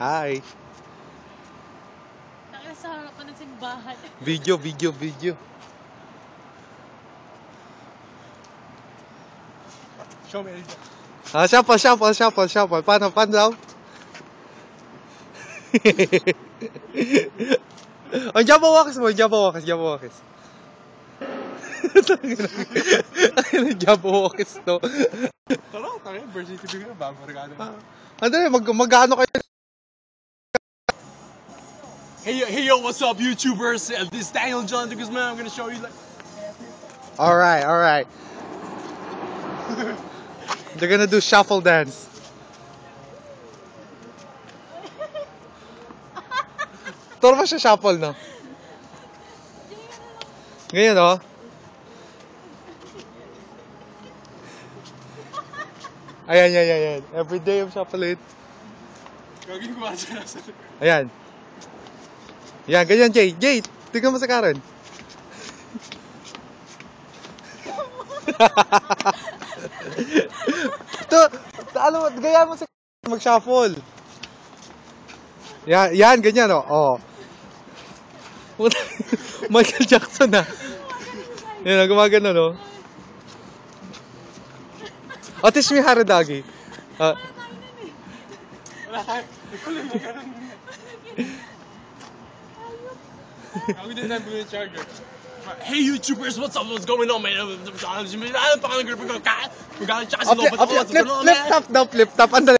Hi. Nakita sa harapan ng simbahan. Video. Show me. Shuffle. Paano daw? Ang Jabawakas mo, Jabawakas. Jabawakas to. Tara, version TV ko bago regalo. Ano mag-ano kayo? Hey yo, what's up YouTubers? This is Daniel John Guzman. I'm gonna show you like. Alright. They're gonna do shuffle dance. Turo ba siya shuffle, no? Ngayon, no? Ayan. Everyday yung shuffle it. Gagawin ko siya nasa. Ayan. Yan, ganyan, Jay. Tignan mo sa Karen. Alam mo, gaya mo sa mag-shuffle. Yan, ganyan, oh. Michael Jackson, ah. Yan, gumagano, no? Teach me Haradagi. Wala tayo. Ako din tayo yung charger. Hey YouTubers, what's up? What's going on, man? Ano pa ka ng group ko? Magkakaroon tsaka si Lopez. Flip top. Andali.